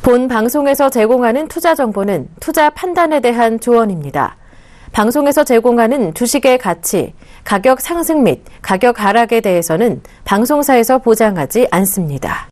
본 방송에서 제공하는 투자 정보는 투자 판단에 대한 조언입니다. 방송에서 제공하는 주식의 가치, 가격 상승 및 가격 하락에 대해서는 방송사에서 보장하지 않습니다.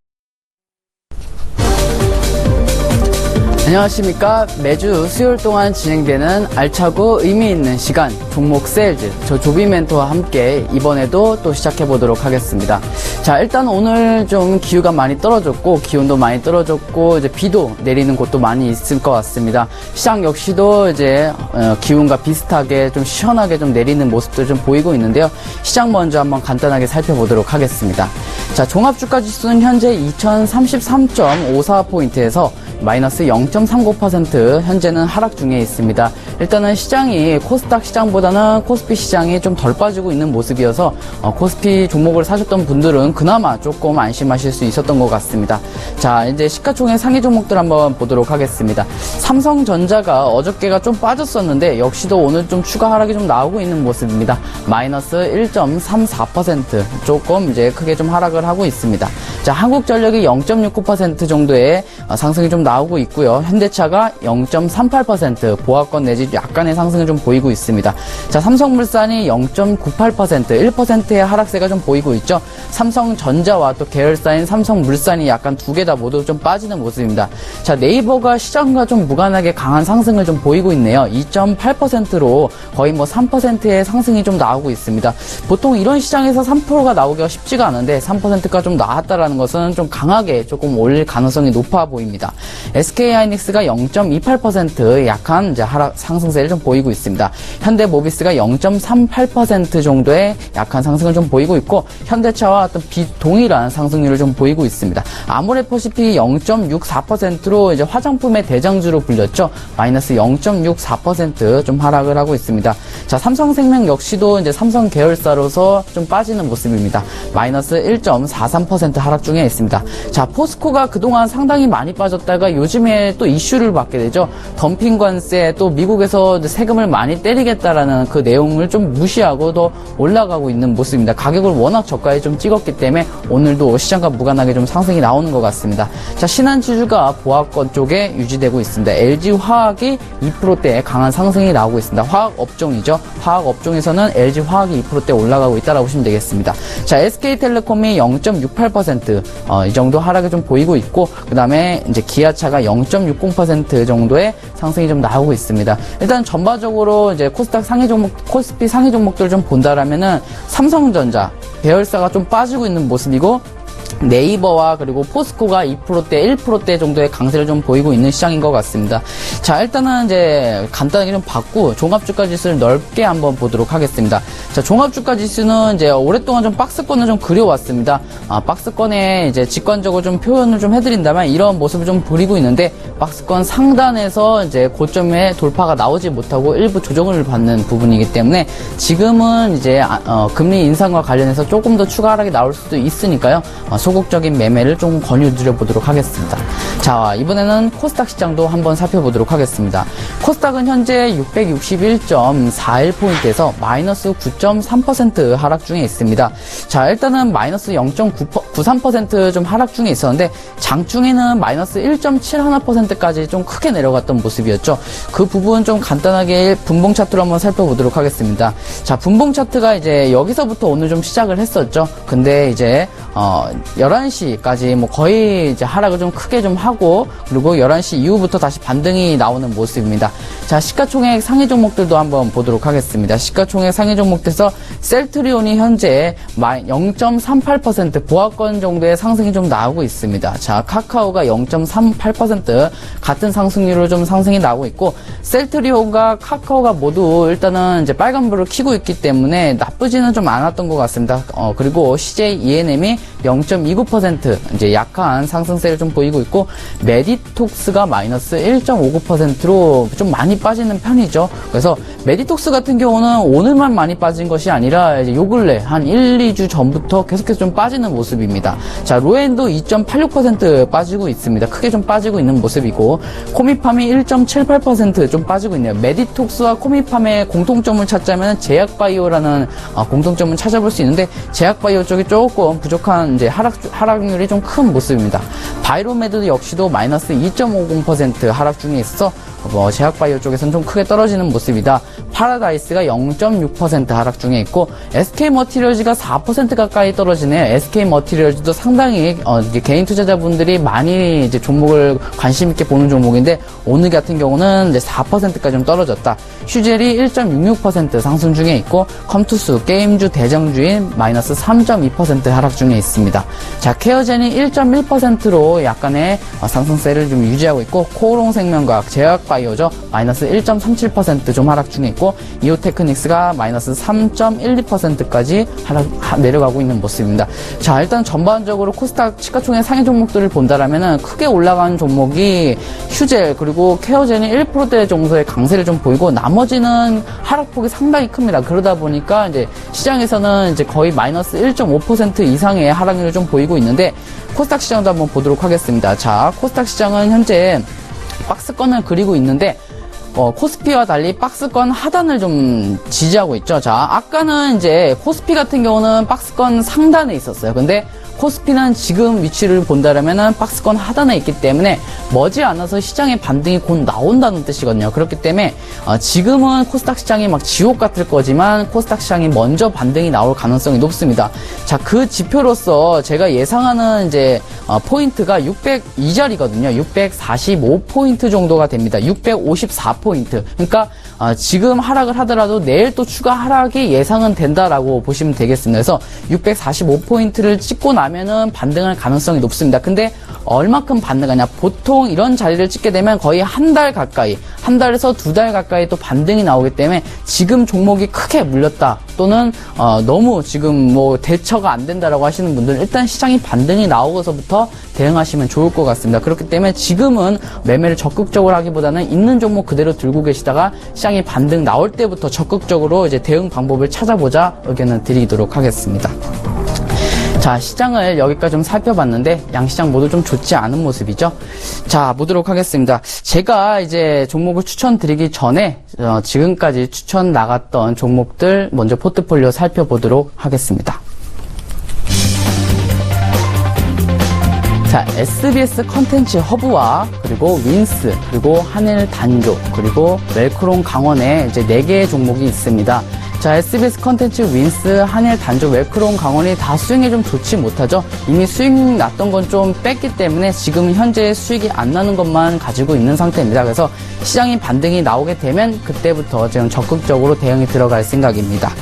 안녕하십니까. 매주 수요일 동안 진행되는 알차고 의미 있는 시간 종목 세일즈, 저 조비 멘토와 함께 이번에도 또 시작해보도록 하겠습니다. 자, 일단 오늘 좀 기후가 많이 떨어졌고 기온도 많이 떨어졌고 이제 비도 내리는 곳도 많이 있을 것 같습니다. 시장 역시도 이제 기온과 비슷하게 좀 시원하게 좀 내리는 모습도 좀 보이고 있는데요. 시장 먼저 한번 간단하게 살펴보도록 하겠습니다. 자, 종합주가 지수는 현재 2033.54포인트에서 마이너스 0.39%, 현재는 하락 중에 있습니다. 일단은 시장이 코스닥 시장보다는 코스피 시장이 좀 덜 빠지고 있는 모습이어서 코스피 종목을 사셨던 분들은 그나마 조금 안심하실 수 있었던 것 같습니다. 자, 이제 시가총액 상위 종목들 한번 보도록 하겠습니다. 삼성전자가 어저께가 좀 빠졌었는데 역시도 오늘 좀 추가 하락이 좀 나오고 있는 모습입니다. 마이너스 1.34%, 조금 이제 크게 좀 하락을 하고 있습니다. 자, 한국전력이 0.69% 정도의 상승이 좀 나오고 있고요. 현대차가 0.38%, 보합권 내지 약간의 상승을 좀 보이고 있습니다. 자, 삼성물산이 0.98%, 1%의 하락세가 좀 보이고 있죠. 삼성전자와 또 계열사인 삼성물산이 약간 두 개 다 모두 좀 빠지는 모습입니다. 자, 네이버가 시장과 좀 무관하게 강한 상승을 좀 보이고 있네요. 2.8%로 거의 뭐 3%의 상승이 좀 나오고 있습니다. 보통 이런 시장에서 3%가 나오기가 쉽지가 않은데 3%가 좀 나왔다라는 것은 좀 강하게 조금 올릴 가능성이 높아 보입니다. SK하이닉스가 0.28%, 약한 이제 하락 상승세를 좀 보이고 있습니다. 현대모비스가 0.38% 정도의 약한 상승을 좀 보이고 있고, 현대차와 어떤 비동일한 상승률을 좀 보이고 있습니다. 아모레퍼시픽이 0.64%로 이제 화장품의 대장주로 불렸죠. 마이너스 0.64% 좀 하락을 하고 있습니다. 자, 삼성생명 역시도 이제 삼성 계열사로서 좀 빠지는 모습입니다. 마이너스 1.43% 하락 중에 있습니다. 자, 포스코가 그동안 상당히 많이 빠졌다가 요즘에 또 이슈를 받게 되죠. 덤핑 관세, 또 미국에서 세금을 많이 때리겠다라는 그 내용을 좀 무시하고 더 올라가고 있는 모습입니다. 가격을 워낙 저가에 좀 찍었기 때문에 오늘도 시장과 무관하게 좀 상승이 나오는 것 같습니다. 자, 신한지주가 보합권 쪽에 유지되고 있습니다. LG화학이 2%대의 강한 상승이 나오고 있습니다. 화학업종이죠. 화학업종에서는 LG화학이 2%대 올라가고 있다라고 보시면 되겠습니다. 자, SK텔레콤이 0.68%, 이 정도 하락이 좀 보이고 있고, 그 다음에 이제 기아차가 0.60% 정도의 상승이 좀 나오고 있습니다. 일단 전반적으로 이제 코스닥 상위 종목, 코스피 상위 종목들을 좀 본다라면은 삼성전자 계열사가 좀 빠지고 있는 모습이고, 네이버와 그리고 포스코가 2%대, 1%대 정도의 강세를 좀 보이고 있는 시장인 것 같습니다. 자, 일단은 이제 간단하게 좀 봤고, 종합주가 지수를 넓게 한번 보도록 하겠습니다. 자, 종합주가 지수는 이제 오랫동안 좀 박스권을 좀 그려왔습니다. 박스권에 이제 직관적으로 좀 표현을 좀 해드린다면 이런 모습을 좀 보이고 있는데, 박스권 상단에서 이제 고점에 돌파가 나오지 못하고 일부 조정을 받는 부분이기 때문에 지금은 이제 금리 인상과 관련해서 조금 더 추가 하락이 나올 수도 있으니까요. 소극적인 매매를 좀 권유드려 보도록 하겠습니다. 자, 이번에는 코스닥 시장도 한번 살펴보도록 하겠습니다. 코스닥은 현재 661.41포인트에서 마이너스 9.3% 하락 중에 있습니다. 자, 일단은 마이너스 0.93% 좀 하락 중에 있었는데 장중에는 마이너스 1.71%까지 좀 크게 내려갔던 모습이었죠. 그 부분 좀 간단하게 분봉 차트로 한번 살펴보도록 하겠습니다. 자, 분봉 차트가 이제 여기서부터 오늘 좀 시작을 했었죠. 근데 이제 11시까지 뭐 거의 이제 하락을 좀 크게 좀 하고, 그리고 11시 이후부터 다시 반등이 나오는 모습입니다. 자, 시가총액 상위 종목들도 한번 보도록 하겠습니다. 시가총액 상위 종목에서 셀트리온이 현재 0.38% 보합권 정도의 상승이 좀 나오고 있습니다. 자, 카카오가 0.38% 같은 상승률로 좀 상승이 나오고 있고, 셀트리온과 카카오가 모두 일단은 이제 빨간불을 켜고 있기 때문에 나쁘지는 좀 않았던 것 같습니다. 그리고 CJ ENM이 0.29% 이제 약한 상승세를 좀 보이고 있고, 메디톡스가 마이너스 1.59%로 좀 많이 빠지는 편이죠. 그래서 메디톡스 같은 경우는 오늘만 많이 빠진 것이 아니라 이제 요 근래 한 1, 2주 전부터 계속해서 좀 빠지는 모습입니다. 자, 로엔도 2.86% 빠지고 있습니다. 크게 좀 빠지고 있는 모습이고, 코미팜이 1.78% 좀 빠지고 있네요. 메디톡스와 코미팜의 공통점을 찾자면 제약바이오라는 공통점을 찾아볼 수 있는데, 제약바이오 쪽이 조금 부족한 급격한 이제 하락률이 좀 큰 모습입니다. 바이로메드 역시도 마이너스 2.50% 하락 중에 있어서 제약바이오 쪽에서는 좀 크게 떨어지는 모습이다. 파라다이스가 0.6% 하락 중에 있고 SK머티리얼즈가 4% 가까이 떨어지네요. SK머티리얼즈도 상당히 이제 개인 투자자분들이 많이 이제 종목을 관심 있게 보는 종목인데 오늘 같은 경우는 이제 4%까지 좀 떨어졌다. 휴젤이 1.66% 상승 중에 있고 컴투스 게임주 대장주인 마이너스 3.2% 하락 중에 있습니다. 자, 케어젠이 1.1%로 약간의 상승세를 좀 유지하고 있고 코오롱생명과학 제약바이오죠. 마이너스 1.37% 좀 하락 중에 있고 이오테크닉스가 마이너스 3.12%까지 내려가고 있는 모습입니다. 자, 일단 전반적으로 코스닥 시가총액 상위 종목들을 본다라면은 크게 올라간 종목이 휴젤 그리고 케어젠이 1%대 정도의 강세를 좀 보이고 나머지는 하락폭이 상당히 큽니다. 그러다 보니까 이제 시장에서는 이제 거의 마이너스 1.5% 이상의 하락률을 좀 보이고 있는데 코스닥 시장도 한번 보도록 하겠습니다. 자, 코스닥 시장은 현재 박스권을 그리고 있는데 코스피와 달리 박스권 하단을 좀 지지하고 있죠. 자, 아까는 이제 코스피 같은 경우는 박스권 상단에 있었어요. 근데 코스피는 지금 위치를 본다면은 박스권 하단에 있기 때문에 머지않아서 시장의 반등이 곧 나온다는 뜻이거든요. 그렇기 때문에 지금은 코스닥 시장이 막 지옥 같을 거지만 코스닥 시장이 먼저 반등이 나올 가능성이 높습니다. 자, 그 지표로서 제가 예상하는 이제 포인트가 602자리거든요. 645포인트 정도가 됩니다. 654포인트. 그러니까 지금 하락을 하더라도 내일 또 추가 하락이 예상은 된다라고 보시면 되겠습니다. 그래서 645포인트를 찍고 나면은 반등할 가능성이 높습니다. 근데 얼마큼 반등하냐? 보통 이런 자리를 찍게 되면 거의 한 달 가까이, 한 달에서 두 달 가까이 또 반등이 나오기 때문에 지금 종목이 크게 물렸다 또는 너무 지금 뭐 대처가 안 된다라고 하시는 분들은 일단 시장이 반등이 나오고서부터 대응하시면 좋을 것 같습니다. 그렇기 때문에 지금은 매매를 적극적으로 하기보다는 있는 종목 그대로 들고 계시다가 시장이 반등 나올 때부터 적극적으로 이제 대응 방법을 찾아보자 의견을 드리도록 하겠습니다. 자, 시장을 여기까지 좀 살펴봤는데 양시장 모두 좀 좋지 않은 모습이죠. 자, 보도록 하겠습니다. 제가 이제 종목을 추천드리기 전에 지금까지 추천 나갔던 종목들 먼저 포트폴리오 살펴보도록 하겠습니다. 자, SBS 컨텐츠 허브와 그리고 윈스 그리고 한일 단조 그리고 웰크론 강원에 이제 4개의 종목이 있습니다. 자, SBS 컨텐츠, 윈스, 한일, 단조, 웰크론, 강원이 다 수익이 좀 좋지 못하죠. 이미 수익 났던 건 좀 뺐기 때문에 지금 현재 수익이 안 나는 것만 가지고 있는 상태입니다. 그래서 시장이 반등이 나오게 되면 그때부터 지금 적극적으로 대응이 들어갈 생각입니다.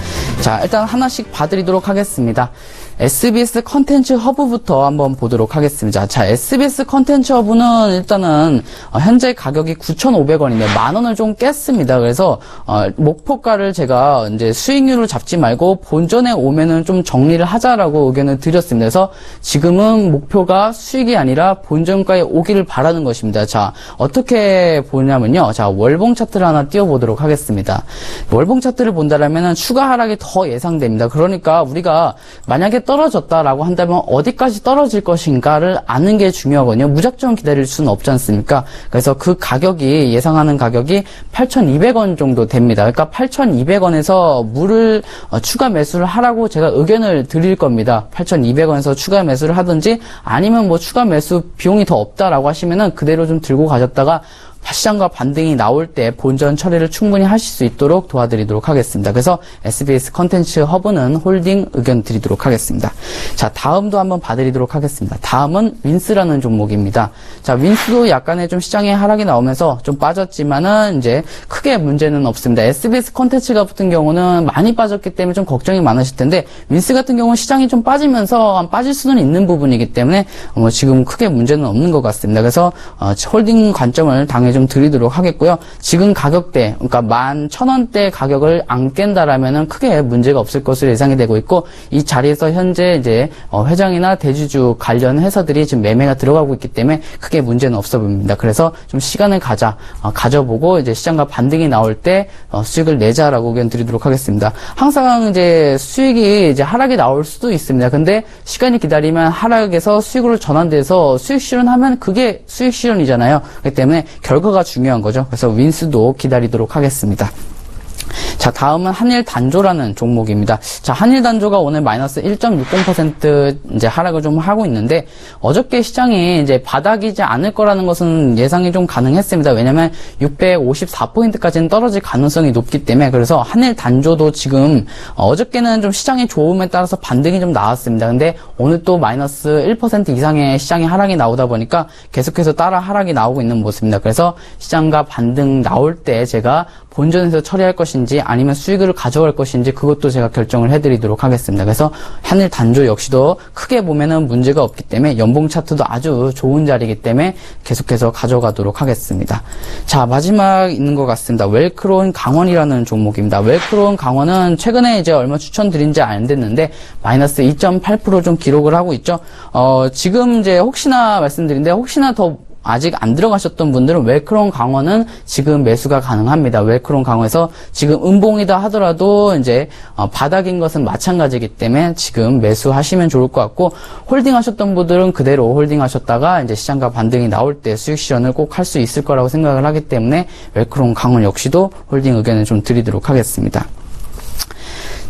자, 일단 하나씩 봐드리도록 하겠습니다. SBS 컨텐츠 허브부터 한번 보도록 하겠습니다. 자, SBS 컨텐츠 허브는 일단은 현재 가격이 9,500원인데 10,000원을 좀 깼습니다. 그래서 목표가를 제가 이제 수익률을 잡지 말고 본전에 오면은 좀 정리를 하자라고 의견을 드렸습니다. 그래서 지금은 목표가 수익이 아니라 본전가에 오기를 바라는 것입니다. 자, 어떻게 보냐면요. 자, 월봉 차트를 하나 띄워보도록 하겠습니다. 월봉 차트를 본다면은 추가 하락이 더 예상됩니다. 그러니까 우리가 만약에 떨어졌다라고 한다면 어디까지 떨어질 것인가를 아는 게 중요하거든요. 무작정 기다릴 수는 없지 않습니까? 그래서 그 가격이 예상하는 가격이 8,200원 정도 됩니다. 그러니까 8,200원에서 물을 추가 매수를 하라고 제가 의견을 드릴 겁니다. 8,200원에서 추가 매수를 하든지 아니면 뭐 추가 매수 비용이 더 없다라고 하시면은 그대로 좀 들고 가셨다가 시장과 반등이 나올 때 본전 처리를 충분히 하실 수 있도록 도와드리도록 하겠습니다. 그래서 SBS 컨텐츠 허브는 홀딩 의견 드리도록 하겠습니다. 자, 다음도 한번 봐드리도록 하겠습니다. 다음은 윈스라는 종목입니다. 자, 윈스도 약간의 좀 시장의 하락이 나오면서 좀 빠졌지만은 이제 크게 문제는 없습니다. SBS 컨텐츠 같은 경우는 많이 빠졌기 때문에 좀 걱정이 많으실 텐데 윈스 같은 경우는 시장이 좀 빠지면서 빠질 수는 있는 부분이기 때문에 지금 크게 문제는 없는 것 같습니다. 그래서 홀딩 관점을 당해 좀 드리도록 하겠고요. 지금 가격대, 그러니까 11,000원대 가격을 안 깬다라면은 크게 문제가 없을 것으로 예상이 되고 있고, 이 자리에서 현재 이제 회장이나 대주주 관련 회사들이 지금 매매가 들어가고 있기 때문에 크게 문제는 없어 보입니다. 그래서 좀 시간을 가져보고 이제 시장과 반등이 나올 때 수익을 내자라고 의견 드리도록 하겠습니다. 항상 이제 수익이 이제 하락이 나올 수도 있습니다. 근데 시간이 기다리면 하락에서 수익으로 전환돼서 수익 실현하면 그게 수익 실현이잖아요. 그렇기 때문에 결과가 중요한 거죠. 그래서 윈스도 기다리도록 하겠습니다. 자, 다음은 한일단조라는 종목입니다. 자, 한일단조가 오늘 마이너스 1.60% 이제 하락을 좀 하고 있는데, 어저께 시장이 이제 바닥이지 않을 거라는 것은 예상이 좀 가능했습니다. 왜냐면 654포인트까지는 떨어질 가능성이 높기 때문에. 그래서 한일단조도 지금 어저께는 좀 시장의 좋음에 따라서 반등이 좀 나왔습니다. 근데 오늘 또 마이너스 1% 이상의 시장의 하락이 나오다 보니까 계속해서 따라 하락이 나오고 있는 모습입니다. 그래서 시장과 반등 나올 때 제가 본전에서 처리할 것인지 아니면 수익을 가져갈 것인지 그것도 제가 결정을 해드리도록 하겠습니다. 그래서 한일단조 역시도 크게 보면은 문제가 없기 때문에 연봉 차트도 아주 좋은 자리이기 때문에 계속해서 가져가도록 하겠습니다. 자, 마지막 있는 것 같습니다. 웰크론 강원이라는 종목입니다. 웰크론 강원은 최근에 이제 얼마 추천드린 지 안 됐는데 마이너스 2.8% 좀 기록을 하고 있죠. 지금 이제 혹시나 말씀드린데 혹시나 더 아직 안 들어가셨던 분들은 웰크론 강원은 지금 매수가 가능합니다. 웰크론 강원에서 지금 음봉이다 하더라도 이제 바닥인 것은 마찬가지이기 때문에 지금 매수하시면 좋을 것 같고, 홀딩 하셨던 분들은 그대로 홀딩 하셨다가 이제 시장과 반등이 나올 때 수익 실현을 꼭 할 수 있을 거라고 생각을 하기 때문에 웰크론 강원 역시도 홀딩 의견을 좀 드리도록 하겠습니다.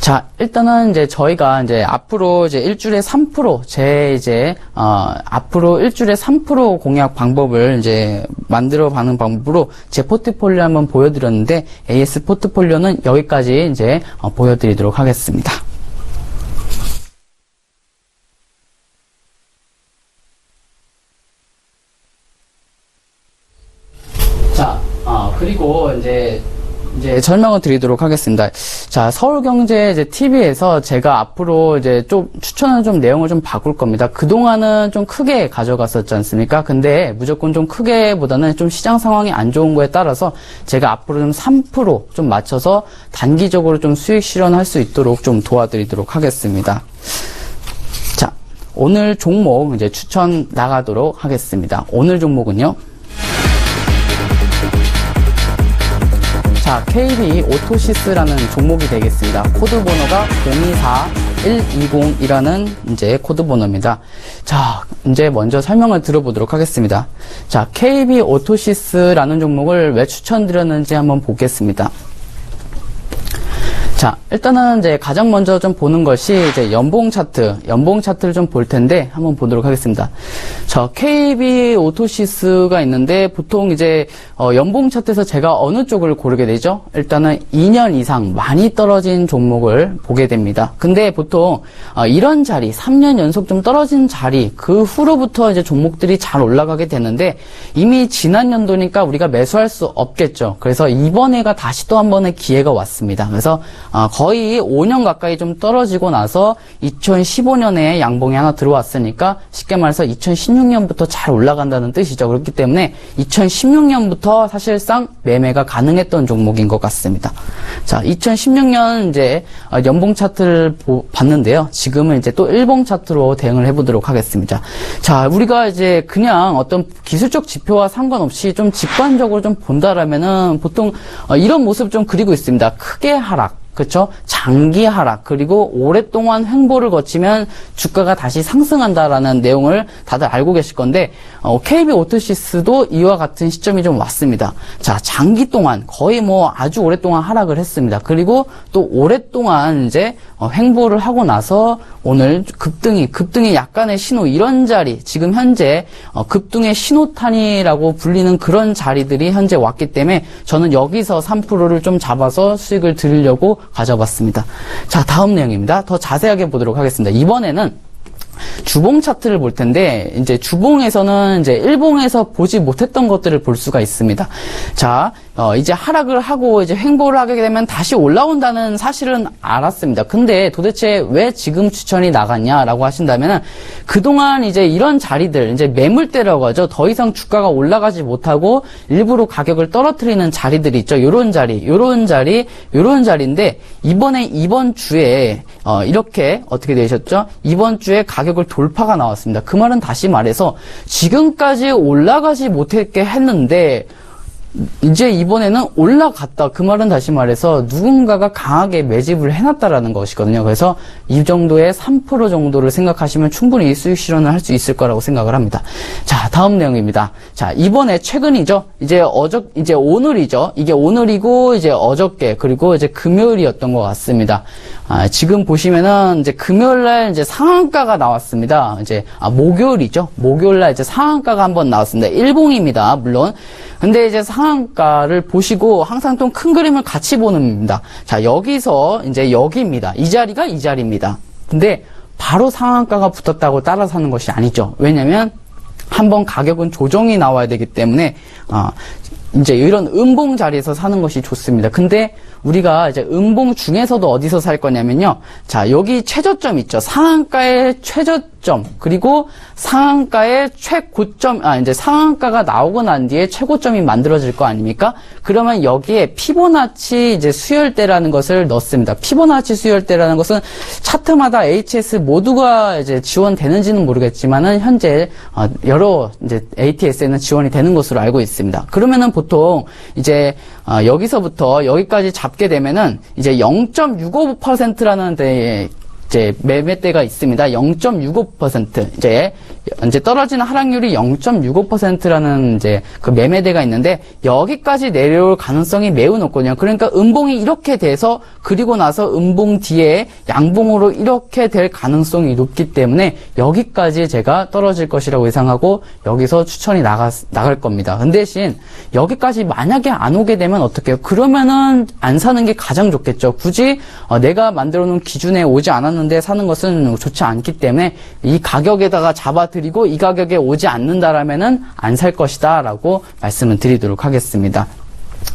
자, 일단은 이제 저희가 이제 앞으로 이제 일주일에 3% 앞으로 일주일에 3% 공약 방법을 이제 만들어 가는 방법으로 제 포트폴리오 한번 보여드렸는데, AS 포트폴리오는 여기까지 이제 보여드리도록 하겠습니다. 자, 그리고 이제 설명을 드리도록 하겠습니다. 자, 서울경제 이제 TV에서 제가 앞으로 이제 좀 추천하는 좀 내용을 좀 바꿀 겁니다. 그동안은 좀 크게 가져갔었지 않습니까? 근데 무조건 좀 크게보다는 좀 시장 상황이 안 좋은 거에 따라서 제가 앞으로 좀 3% 맞춰서 단기적으로 좀 수익 실현할 수 있도록 좀 도와드리도록 하겠습니다. 자, 오늘 종목 이제 추천 나가도록 하겠습니다. 오늘 종목은요. 자, KB 오토시스라는 종목이 되겠습니다. 코드 번호가 024120이라는 이제 코드 번호입니다. 자, 이제 먼저 설명을 들어보도록 하겠습니다. 자, KB 오토시스라는 종목을 왜 추천드렸는지 한번 보겠습니다. 자, 일단은 이제 가장 먼저 좀 보는 것이 이제 연봉 차트를 좀 볼 텐데 한번 보도록 하겠습니다. 저 KB 오토시스가 있는데 보통 이제 연봉 차트에서 제가 어느 쪽을 고르게 되죠? 일단은 2년 이상 많이 떨어진 종목을 보게 됩니다. 근데 보통 이런 자리, 3년 연속 좀 떨어진 자리, 그 후로부터 이제 종목들이 잘 올라가게 되는데 이미 지난 연도니까 우리가 매수할 수 없겠죠. 그래서 이번에가 다시 또 한 번의 기회가 왔습니다. 그래서 거의 5년 가까이 좀 떨어지고 나서 2015년에 양봉이 하나 들어왔으니까 쉽게 말해서 2016년부터 잘 올라간다는 뜻이죠. 그렇기 때문에 2016년부터 사실상 매매가 가능했던 종목인 것 같습니다. 자, 2016년 이제 연봉 차트를 봤는데요. 지금은 이제 또 일봉 차트로 대응을 해보도록 하겠습니다. 자, 우리가 이제 그냥 어떤 기술적 지표와 상관없이 좀 직관적으로 좀 본다라면은 보통 이런 모습 좀 그리고 있습니다. 크게 하락. 그렇죠? 장기 하락, 그리고 오랫동안 횡보를 거치면 주가가 다시 상승한다라는 내용을 다들 알고 계실 건데, KB 오토시스도 이와 같은 시점이 좀 왔습니다. 자, 장기 동안 거의 뭐 아주 오랫동안 하락을 했습니다. 그리고 또 오랫동안 이제 횡보를 하고 나서 오늘 급등이 약간의 신호, 이런 자리, 지금 현재 급등의 신호탄이라고 불리는 그런 자리들이 현재 왔기 때문에 저는 여기서 3%를 좀 잡아서 수익을 드리려고 가져봤습니다. 자, 다음 내용입니다. 더 자세하게 보도록 하겠습니다. 이번에는 주봉 차트를 볼 텐데, 이제 주봉에서는 이제 일봉에서 보지 못했던 것들을 볼 수가 있습니다. 자, 이제 하락을 하고 이제 횡보를 하게 되면 다시 올라온다는 사실은 알았습니다. 근데 도대체 왜 지금 추천이 나갔냐라고 하신다면은, 그동안 이제 이런 자리들, 이제 매물대라고 하죠. 더 이상 주가가 올라가지 못하고 일부러 가격을 떨어뜨리는 자리들이 있죠. 요런 자리인데, 이번 주에, 이렇게 어떻게 되셨죠? 이번 주에 가격을 돌파가 나왔습니다. 그 말은 다시 말해서 지금까지 올라가지 못했게 했는데 이제 이번에는 올라갔다. 그 말은 다시 말해서 누군가가 강하게 매집을 해놨다라는 것이거든요. 그래서 이 정도의 3% 정도를 생각하시면 충분히 수익 실현을 할 수 있을 거라고 생각을 합니다. 자, 다음 내용입니다. 자, 이번에 최근이죠. 이제 오늘이죠. 이게 오늘이고 이제 어저께 그리고 이제 금요일이었던 것 같습니다. 지금 보시면은 이제 금요일날 이제 상한가가 나왔습니다. 목요일이죠. 목요일날 이제 상한가가 한번 나왔습니다. 일봉입니다. 물론. 근데 이제 상한가를 보시고 항상 좀 큰 그림을 같이 보는 겁니다. 자, 여기서 이제 여기입니다. 이 자리가 이 자리입니다. 근데 바로 상한가가 붙었다고 따라 사는 것이 아니죠. 왜냐면 한번 가격은 조정이 나와야 되기 때문에 이제 이런 음봉 자리에서 사는 것이 좋습니다. 근데 우리가 이제 음봉 중에서도 어디서 살 거냐면요. 자, 여기 최저점 있죠. 상한가의 최저점, 그리고 상한가의 최고점, 이제 상한가가 나오고 난 뒤에 최고점이 만들어질 거 아닙니까? 그러면 여기에 피보나치 이제 수열대라는 것을 넣습니다. 피보나치 수열대라는 것은 차트마다 HS 모두가 이제 지원되는지는 모르겠지만은 현재 여러 이제 ATS에는 지원이 되는 것으로 알고 있습니다. 그러면은 보통 이제 여기서부터 여기까지 잡게 되면은 이제 0.65%라는 데에 이제 매매대가 있습니다. 0.65%. 이제 떨어지는 하락률이 0.65%라는 이제 그 매매대가 있는데 여기까지 내려올 가능성이 매우 높거든요. 그러니까 음봉이 이렇게 돼서 그리고 나서 음봉 뒤에 양봉으로 이렇게 될 가능성이 높기 때문에 여기까지 제가 떨어질 것이라고 예상하고 여기서 추천이 나갈 겁니다. 근데 대신 여기까지 만약에 안 오게 되면 어떡해요? 그러면은 안 사는 게 가장 좋겠죠. 굳이 내가 만들어 놓은 기준에 오지 않았는데 사는 것은 좋지 않기 때문에 이 가격에다가 잡아드리고 이 가격에 오지 않는다라면은 안 살 것이다 라고 말씀을 드리도록 하겠습니다.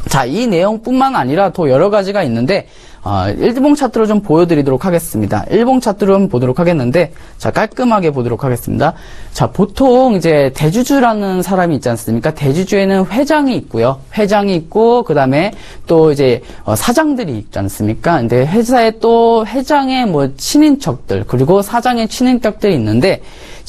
자, 이 내용뿐만 아니라 또 여러 가지가 있는데 일봉 차트로 좀 보여드리도록 하겠습니다. 일봉 차트로 한번 보도록 하겠는데, 자, 깔끔하게 보도록 하겠습니다. 자, 보통 이제 대주주라는 사람이 있지 않습니까? 대주주에는 회장이 있고요. 회장이 있고, 그 다음에 또 이제 사장들이 있지 않습니까? 근데 회사에 또 회장의 뭐 친인척들, 그리고 사장의 친인척들이 있는데,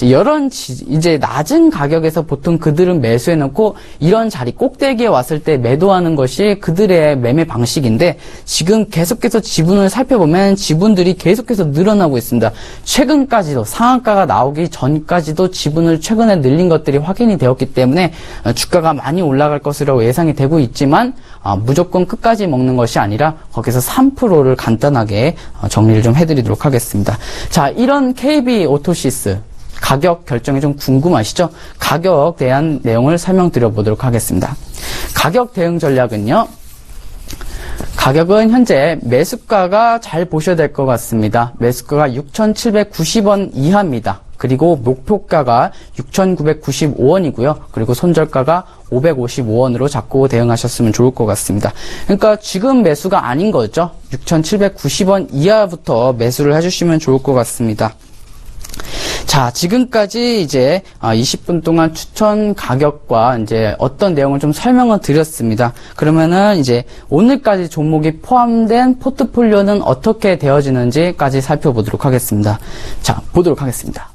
이제 낮은 가격에서 보통 그들은 매수해 놓고 이런 자리 꼭대기에 왔을 때 매도하는 것이 그들의 매매 방식인데, 지금 계속해서 지분을 살펴보면 지분들이 계속해서 늘어나고 있습니다. 최근까지도 상한가가 나오기 전까지도 지분을 최근에 늘린 것들이 확인이 되었기 때문에 주가가 많이 올라갈 것이라고 예상이 되고 있지만 무조건 끝까지 먹는 것이 아니라 거기서 3%를 간단하게 정리를 좀 해드리도록 하겠습니다. 자, 이런 KB 오토시스 가격 결정이 좀 궁금하시죠? 가격 대한 내용을 설명드려 보도록 하겠습니다. 가격 대응 전략은요. 가격은 현재 매수가가 잘 보셔야 될 것 같습니다. 매수가가 6,790원 이하입니다. 그리고 목표가가 6,995원이고요. 그리고 손절가가 555원으로 잡고 대응하셨으면 좋을 것 같습니다. 그러니까 지금 매수가 아닌 거죠. 6,790원 이하부터 매수를 해주시면 좋을 것 같습니다. 자, 지금까지 이제 20분 동안 추천 가격과 이제 어떤 내용을 좀 설명을 드렸습니다. 그러면은 이제 오늘까지 종목이 포함된 포트폴리오는 어떻게 되어지는지까지 살펴보도록 하겠습니다. 자, 보도록 하겠습니다.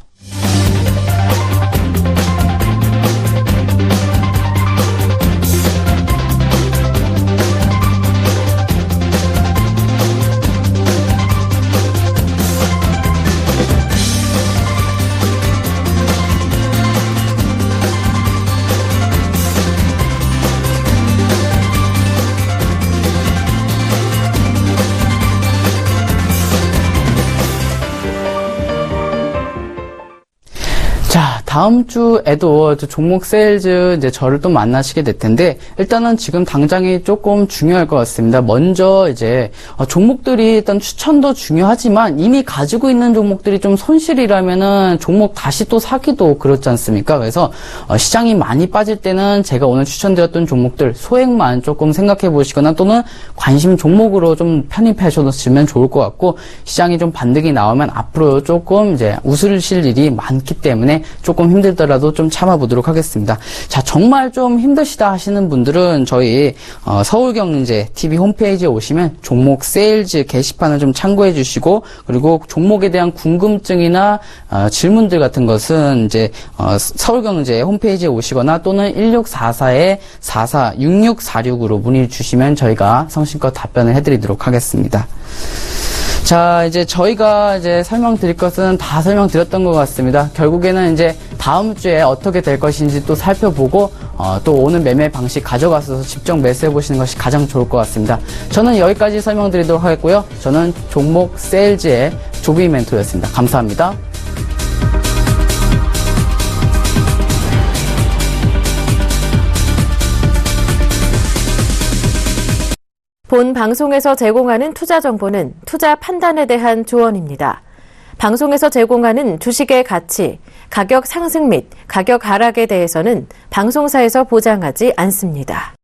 자, 다음 주에도 종목 세일즈 이제 저를 또 만나시게 될 텐데, 일단은 지금 당장이 조금 중요할 것 같습니다. 먼저 이제 종목들이 일단 추천도 중요하지만 이미 가지고 있는 종목들이 좀 손실이라면은 종목 다시 또 사기도 그렇지 않습니까? 그래서 시장이 많이 빠질 때는 제가 오늘 추천드렸던 종목들 소액만 조금 생각해 보시거나 또는 관심 종목으로 좀 편입해 주시면 좋을 것 같고, 시장이 좀 반등이 나오면 앞으로 조금 이제 웃으실 일이 많기 때문에 조금 조금 힘들더라도 좀 참아보도록 하겠습니다. 자, 정말 좀 힘드시다 하시는 분들은 저희 서울경제 TV 홈페이지에 오시면 종목 세일즈 게시판을 좀 참고해 주시고, 그리고 종목에 대한 궁금증이나 질문들 같은 것은 이제 서울경제 홈페이지에 오시거나 또는 1644-446646으로 문의 주시면 저희가 성심껏 답변을 해드리도록 하겠습니다. 자, 이제 저희가 설명드릴 것은 다 설명드렸던 것 같습니다. 결국에는 이제 다음 주에 어떻게 될 것인지 또 살펴보고, 또 오늘 매매 방식 가져가서 직접 매수해 보시는 것이 가장 좋을 것 같습니다. 저는 여기까지 설명드리도록 하겠고요. 저는 종목 세일즈의 조비 멘토였습니다. 감사합니다. 본 방송에서 제공하는 투자 정보는 투자 판단에 대한 조언입니다. 방송에서 제공하는 주식의 가치, 가격 상승 및 가격 하락에 대해서는 방송사에서 보장하지 않습니다.